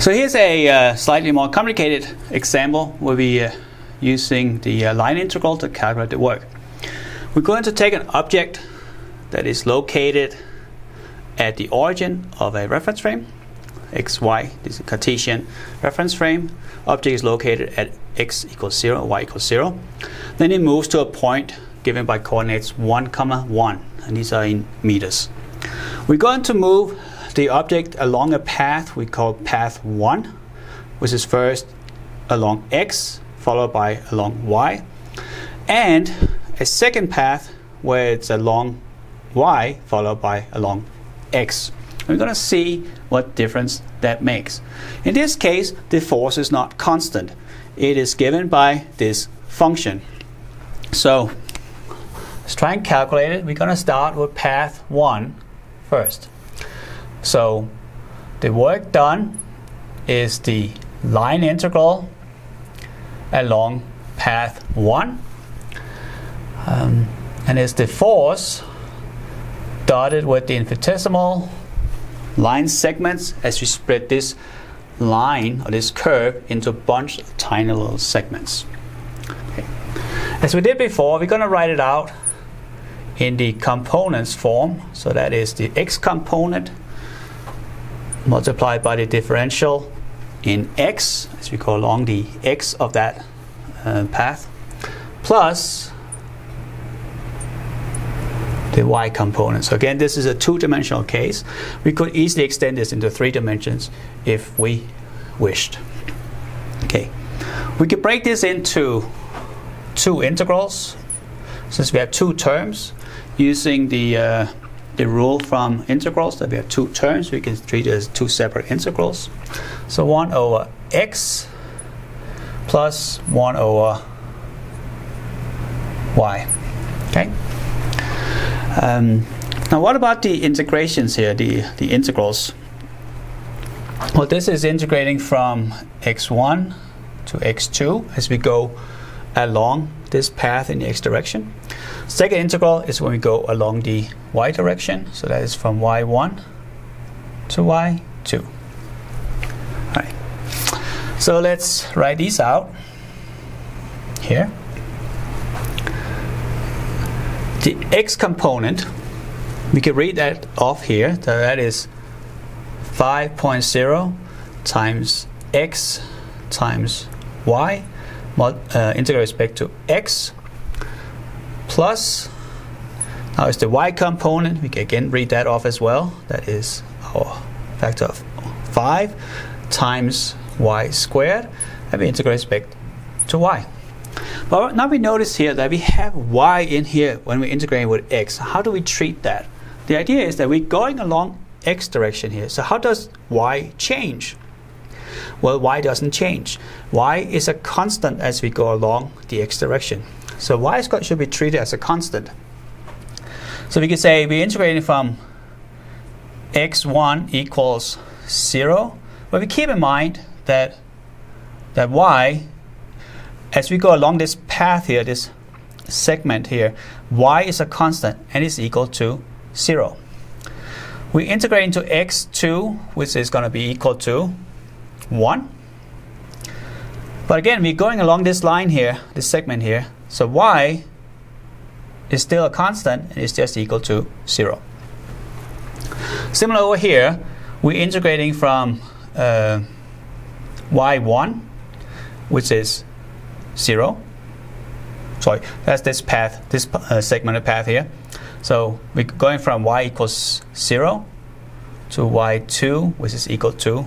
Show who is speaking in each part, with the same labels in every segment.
Speaker 1: So here's a slightly more complicated example where we using the line integral to calculate the work. We're going to take an object that is located at the origin of a reference frame, xy, this is a Cartesian reference frame. Object is located at x equals 0, y equals 0. Then it moves to a point given by coordinates 1, 1, and these are in meters. We're going to move the object along a path we call path 1, which is first along x, followed by along y, and a second path where it's along y, followed by along x. We're going to see what difference that makes. In this case, the force is not constant. It is given by this function. So let's try and calculate it. We're going to start with path 1 first. So the work done is the line integral along path 1, and it's the force dotted with the infinitesimal line segments as we spread this line or this curve into a bunch of tiny little segments. Okay. As we did before, we're going to write it out in the components form. So that is the x component multiplied by the differential in x, as we go along the x of that path, plus the y component. So again, this is a two-dimensional case. We could easily extend this into 3 dimensions if we wished. Okay, we could break this into 2 integrals, since we have 2 terms. Using the rule from integrals that we have 2 terms, we can treat it as 2 separate integrals. So 1 over x plus 1 over y. Okay. Now what about the integrations here, the integrals? Well, this is integrating from x1 to x2 as we go along this path in the x direction. Second integral is when we go along the y direction, so that is from y1 to y2. Alright, so let's write these out here. The x component, we can read that off here, so that is 5.0 times x times y, integral respect to x, plus, now it's the y component, we can again read that off as well, that is our factor of 5 times y squared, and we integrate respect to y. But now we notice here that we have y in here when we're integrating with x. How do we treat that? The idea is that we're going along x direction here, so how does y change? Well, y doesn't change. Y is a constant as we go along the x direction. So y should be treated as a constant. So we could say we're integrating from x1 equals 0, but we keep in mind that y, as we go along this path here, this segment here, y is a constant and is equal to 0. We integrate into x2, which is going to be equal to 1. But again, we're going along this line here, this segment here, so y is still a constant and is just equal to 0. Similar over here, we're integrating from y1, which is 0. Sorry, that's this path, this segmented path here. So we're going from y equals 0 to y2, which is equal to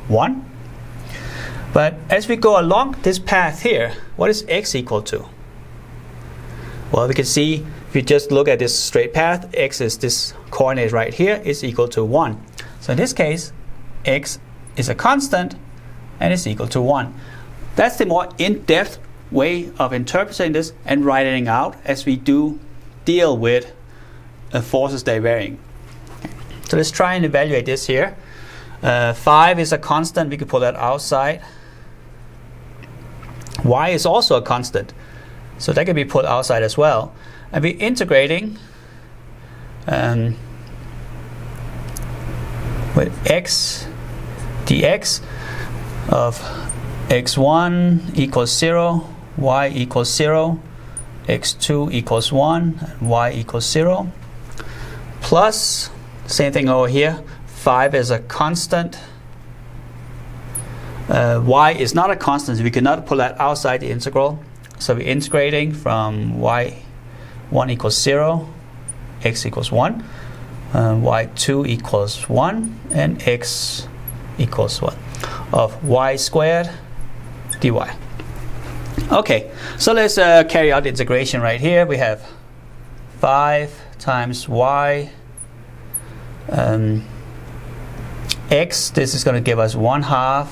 Speaker 1: 1. But as we go along this path here, what is x equal to? Well, we can see if you just look at this straight path, x is this coordinate right here, is equal to 1. So in this case, x is a constant and is equal to 1. That's the more in-depth way of interpreting this and writing out as we do deal with forces that are varying. So let's try and evaluate this here. 5 is a constant, we can pull that outside. Y is also a constant, so that can be put outside as well. And we're integrating with x dx of x1 equals 0, y equals 0, x2 equals 1, and y equals 0, plus, same thing over here, 5 is a constant, y is not a constant, so we cannot pull that outside the integral. So we're integrating from y1 equals 0, x equals 1, y2 equals 1, and x equals 1 of y squared dy. Okay, so let's carry out the integration right here. We have 5 times y x, this is going to give us 1/2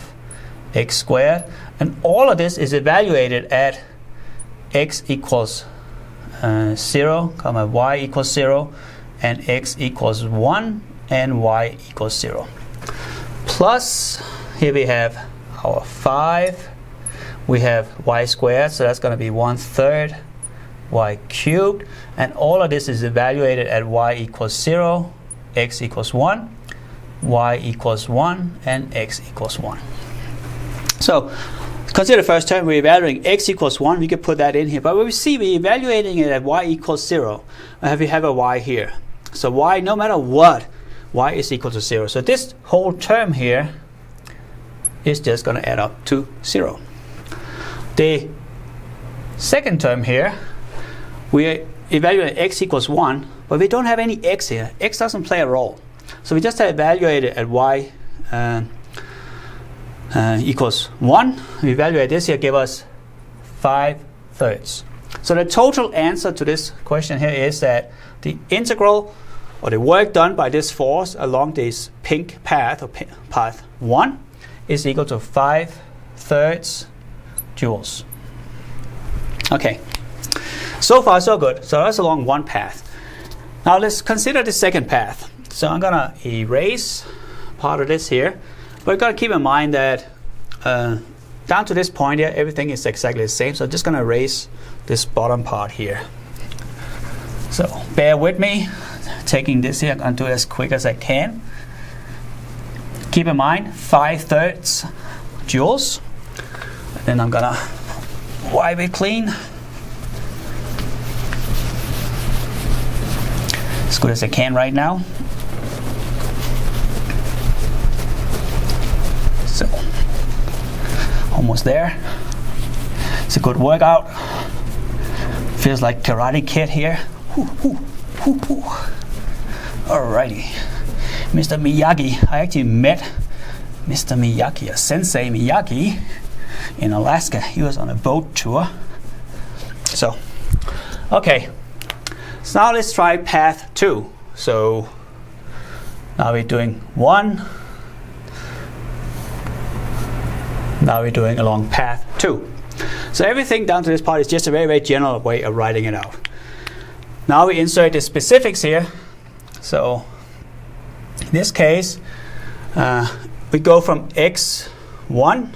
Speaker 1: x squared, and all of this is evaluated at x equals 0, comma y equals 0, and x equals 1, and y equals 0. Plus, here we have our 5, we have y squared, so that's going to be 1/3 y cubed, and all of this is evaluated at y equals 0, x equals 1, y equals 1, and x equals 1. So consider the first term, we're evaluating x equals 1, we could put that in here, but we see we're evaluating it at y equals 0. We have a y here. So y, no matter what, y is equal to 0. So this whole term here is just going to add up to 0. The second term here, we evaluate x equals 1, but we don't have any x here. X doesn't play a role. So we just have evaluated at y equals 1. We evaluate this here, give us 5/3. So the total answer to this question here is that the integral, or the work done by this force along this pink path, or path 1, is equal to 5/3 joules. Okay, so far so good. So that's along one path. Now let's consider the second path. So I'm going to erase part of this here, but you've got to keep in mind that down to this point here, everything is exactly the same. So I'm just going to erase this bottom part here. So bear with me, taking this here, I'm going to do it as quick as I can. Keep in mind 5/3 joules. And then I'm going to wipe it clean. As good as I can right now. So, almost there. It's a good workout. Feels like Karate Kid here. Alrighty. Mr. Miyagi. I actually met Mr. Miyagi, or Sensei Miyagi, in Alaska. He was on a boat tour. So, okay. So now let's try path 2. So now we're doing 1. Now we're doing along path 2. So everything down to this part is just a very, very general way of writing it out. Now we insert the specifics here. So in this case, we go from x1.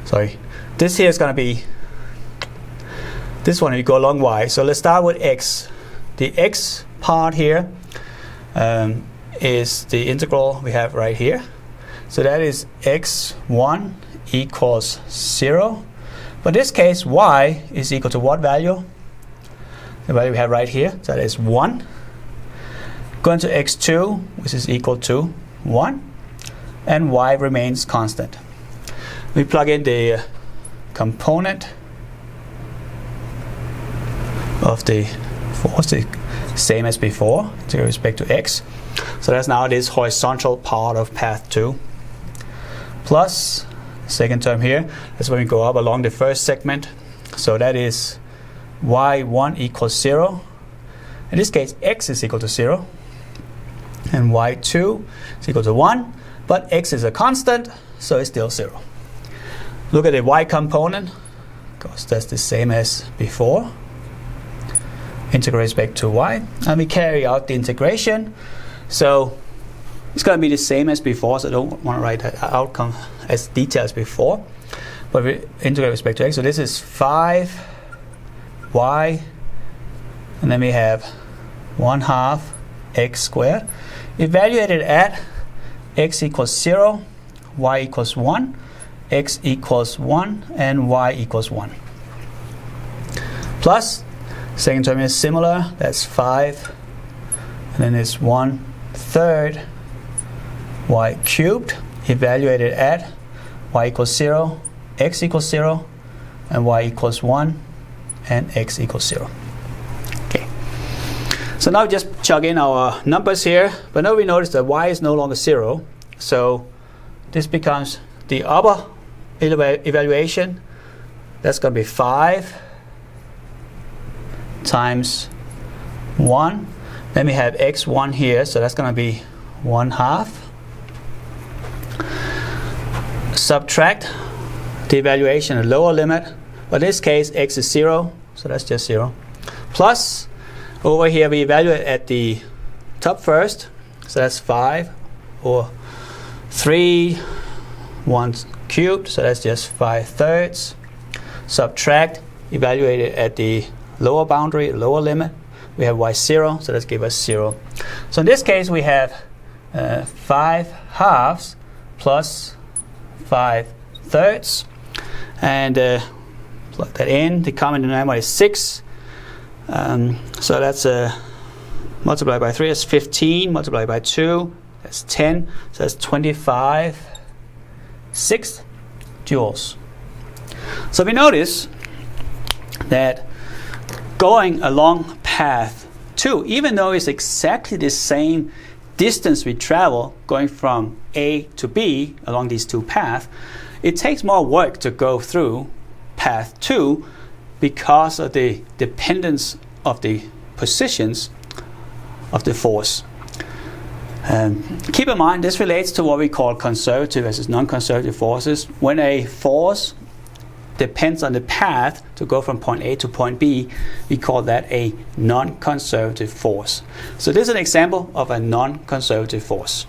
Speaker 1: Sorry, this here is going to be this one. We go along y. So let's start with x. The x part here is the integral we have right here. So that is x1 equals 0. But in this case, y is equal to what value? The value we have right here. So that is 1. Going to x2, which is equal to 1. And y remains constant. We plug in the component of the force, the same as before, with respect to x. So that's now this horizontal part of path 2. Plus, second term here, that's when we go up along the first segment. So that is y1 equals 0. In this case, x is equal to 0. And y2 is equal to 1. But x is a constant, so it's still 0. Look at the y component, because that's the same as before. Integrate back to y, and we carry out the integration. So it's going to be the same as before, so I don't want to write that outcome as detailed as before. But we integrate respect to x. So this is 5y, and then we have 1/2 x squared. Evaluated at x equals 0 y equals 1, x equals 1, and y equals 1. Plus, second term is similar, that's 5, and then it's 1/3 y cubed, evaluated at y equals 0, x equals 0, and y equals 1, and x equals 0. Okay. So now just plug in our numbers here, but now we notice that y is no longer 0, so this becomes the upper evaluation. That's going to be 5 times 1. Then we have x1 here, so that's going to be 1/2. Subtract the evaluation, the lower limit. But in this case, x is 0, so that's just 0. Plus, over here we evaluate at the top first, so that's 5, or 3, 1 cubed, so that's just 5/3. Subtract, evaluate it at the lower boundary, lower limit. We have y0, so let's give us 0. So in this case, we have 5/2 plus 5/3, and plug that in. The common denominator is 6, so that's multiplied by 3, that's 15, multiplied by 2, that's 10, so that's 25/6 joules. So we notice that going along path 2, even though it's exactly the same distance we travel going from A to B along these two paths, it takes more work to go through path 2 because of the dependence of the positions of the force. Keep in mind, this relates to what we call conservative versus non-conservative forces. When a force depends on the path to go from point A to point B, we call that a non-conservative force. So this is an example of a non-conservative force.